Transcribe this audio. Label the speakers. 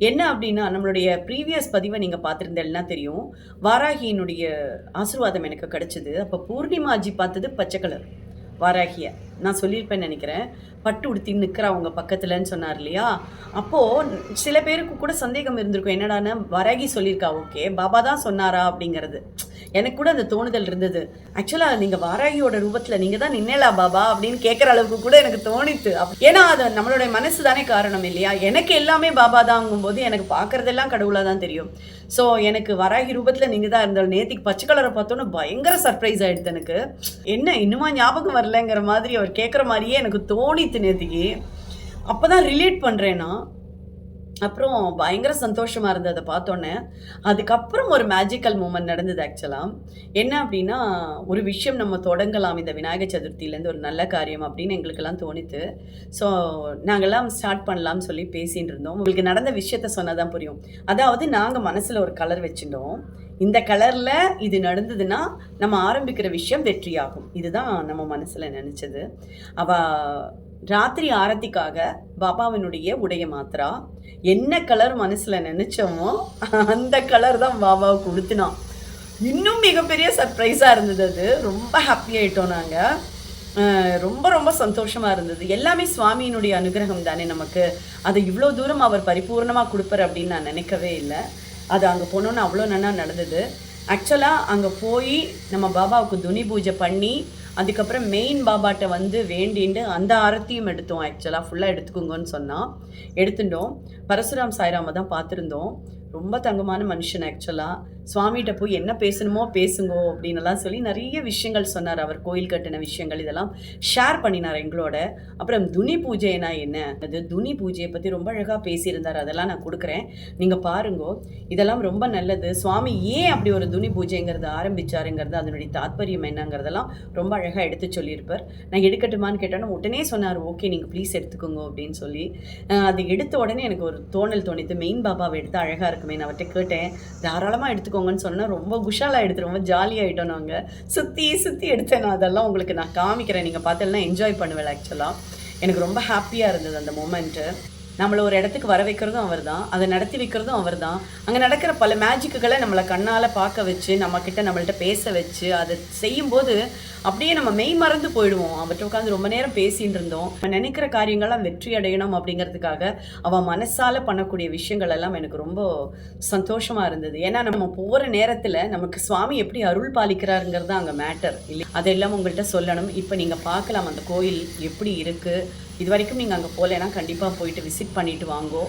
Speaker 1: என்ன அப்டின்னா, நம்மளுடைய ப்ரீவியஸ் பதிவ நீங்க பார்த்திருந்தேன்னா தெரியும். வாராகியினுடைய ஆசீர்வாதம் எனக்கு கிடைச்சது. அப்ப பூர்ணிமாஜி பார்த்தது பச்சை கலர் வாராகிய. நான் சொல்லியிருப்பேன்னு நெனைக்கிறேன். பட்டு உடுத்தின்னு நிக்கிறா உங்க பக்கத்துலன்னு சொன்னார் இல்லையா? அப்போ சில பேருக்கு கூட சந்தேகம் இருந்திருக்கும். என்னடான்னா, வாராகி சொல்லியிருக்கா ஓகே. பாபா தான் சொன்னாரா? அப்படிங்கிறது. எனக்கு கூட அந்த தோணுதல் இருந்தது. ஆக்சுவலா நீங்க வாராகியோட ரூபத்துல நீங்க தான் நின்னேலா பாபா அப்படின்னு கேட்கிற அளவுக்கு கூட எனக்கு தோணித்து. ஏன்னா அது நம்மளுடைய மனசு தானே காரணம் இல்லையா? எனக்கு எல்லாமே பாபா தாங்கும்போது எனக்கு பார்க்கறதெல்லாம் கடவுளா தான் தெரியும். ஸோ எனக்கு வராகி ரூபத்துல நீங்க தான் இருந்தாலும் நேத்திக்கு பச்சை கலரை பார்த்தோன்னே பயங்கர சர்ப்ரைஸ் ஆயிடுது எனக்கு. என்ன இன்னுமா ஞாபகம் வரலங்கிற மாதிரி அவர் கேட்குற மாதிரியே எனக்கு தோணித்து நேத்திக்கு. அப்பதான் ரிலேட் பண்றேன் நான். அப்புறம் பயங்கர சந்தோஷமா இருந்தது அத பார்த்தோன்னே. அதுக்கப்புறம் ஒரு மேஜிக்கல் மூமெண்ட் நடந்தது ஆக்சுவலா. என்ன அப்டின்னா, ஒரு விஷயம் நம்ம தொடங்கலாம் இந்த விநாயகர் சதுர்த்தியிலேருந்து ஒரு நல்ல காரியம் அப்படின்னு எங்களுக்கெல்லாம் தோணித்து. ஸோ நாங்கலாம் ஸ்டார்ட் பண்ணலாம்னு சொல்லி பேசின்னு இருந்தோம். உங்களுக்கு நடந்த விஷயத்த சொன்னா தான் புரியும். அதாவது நாங்க மனசுல ஒரு கலர் வச்சுட்டோம். இந்த கலர்ல இது நடந்ததுன்னா, நம்ம ஆரம்பிக்கிற விஷயம் வெற்றியாகும். இதுதான் நம்ம மனசுல நெனச்சது. அவ ராத்திரி ஆரத்திக்காக பாபாவினுடைய உடைய மாத்துறா. என்ன கலர் மனசுல நெனச்சோமோ, அந்த கலர் தான் பாபாவுக்கு உடுத்தினா. இன்னும் மிகப்பெரிய சர்ப்ரைஸா இருந்தது அது. ரொம்ப ஹாப்பி ஆயிட்டோம் நாங்க. ரொம்ப ரொம்ப சந்தோஷமா இருந்தது. எல்லாமே சுவாமியினுடைய அனுகிரகம் தானே நமக்கு. அத இவ்ளோ தூரம் அவர் பரிபூர்ணமா குடுப்பார் அப்படின்னு நான் நெனைக்கவே இல்ல. அது அங்க போனோனே அவ்ளோ நன்னா நடந்தது. ஆக்சுவலா அங்க போயி நம்ம பாபாவுக்கு துணி பூஜை பண்ணி, அதுக்கப்புறம் மெயின் பாபாட்ட வந்து வேண்டிண்டு அந்த ஆரத்தியும் எடுத்தோம் ஆக்சுவலா. ஃபுல்லா எடுத்துக்கோங்கன்னு சொன்னா. எடுத்துட்டோம். பரசுராம் சாய்ராம தான் பார்த்துருந்தோம். ரொம்ப தங்கமான மனுஷன் ஆக்சுவலா. சுவாமிட்ட போய் என்ன பேசணுமோ பேசுங்கோ அப்படின்னுலாம் சொல்லி நெறைய விஷயங்கள் சொன்னார். அவர் கோயில் கட்டின விஷயங்கள் இதெல்லாம் ஷேர் பண்ணினார் எங்களோட. அப்புறம் துணி பூஜைனா என்ன? அது துணி பூஜைய பத்தி ரொம்ப அழகா பேசியிருந்தார். அதெல்லாம் நான் குடுக்குறேன். நீங்க பாருங்கோ. இதெல்லாம் ரொம்ப நல்லது. சுவாமி ஏன் அப்படி ஒரு துணி பூஜைங்கிறத ஆரம்பிச்சாருங்கிறது, அதனுடைய தாத்பரியம் என்னங்கிறதெல்லாம் ரொம்ப அழகா எடுத்து சொல்லியிருப்பார். நான் எடுக்கட்டுமான்னு கேட்டோன்னே உடனே சொன்னார், "ஓகே நீங்க ப்ளீஸ் எடுத்துக்கோங்க" அப்படின்னு சொல்லி. அது எடுத்த உடனே எனக்கு ஒரு தோணல் தோணித்து. மெயின் பாபாவ எடுத்தா அழகா இருக்குமேன்னு அவர்ட்ட கேட்டேன். தாராளமா எடுத்துக்கோங்கன்னு சொன்னா ரொம்ப குஷாலாயிடுத்து. ரொம்ப ஜாலியாயிட்டோம் நாங்க. சுத்தி சுத்தி எடுத்தேன் நான். அதெல்லாம் உங்களுக்கு நான் காமிக்கிறேன். நீங்க பார்த்தெல்லாம் என்ஜாய் பண்ணுவேன் ஆக்சுவலா. எனக்கு ரொம்ப ஹாப்பியா இருந்தது அந்த மொமெண்ட்டு. நம்மள ஒரு இடத்துக்கு வர வைக்கிறதும் அவர்தான். அத நடத்தி வைக்கிறதும் அவர்தான். அங்க நடக்கிற பல மேஜிக்குகள நம்மள கண்ணால பார்க்க வச்சு, நம்மகிட்ட நம்மள்ட்ட பேச வச்சு, அத செய்யும்போது அப்படியே நம்ம மெய் மறந்து போயிடுவோம். அவர்ட்ட உட்கார்ந்து ரொம்ப நேரம் பேசிட்டு இருந்தோம். நம்ம நினைக்கிற காரியங்கள்லாம் வெற்றி அடையணும் அப்படிங்கிறதுக்காக, அவ மனசால பண்ணக்கூடிய விஷயங்கள் எல்லாம் எனக்கு ரொம்ப சந்தோஷமா இருந்தது. ஏன்னா நம்ம போற நேரத்துல நமக்கு சுவாமி எப்படி அருள் பாலிக்கிறாருங்கிறது தான் அங்க மேட்டர் இல்லையா? அதெல்லாம் உங்கள்ட்ட சொல்லணும். இப்ப நீங்க பார்க்கலாம் அந்த கோயில் எப்படி இருக்கு. இதுவரைக்கும் நீங்க அங்க போலேன்னா கண்டிப்பா போயிட்டு விசிட் பண்ணிட்டு வாங்கோ.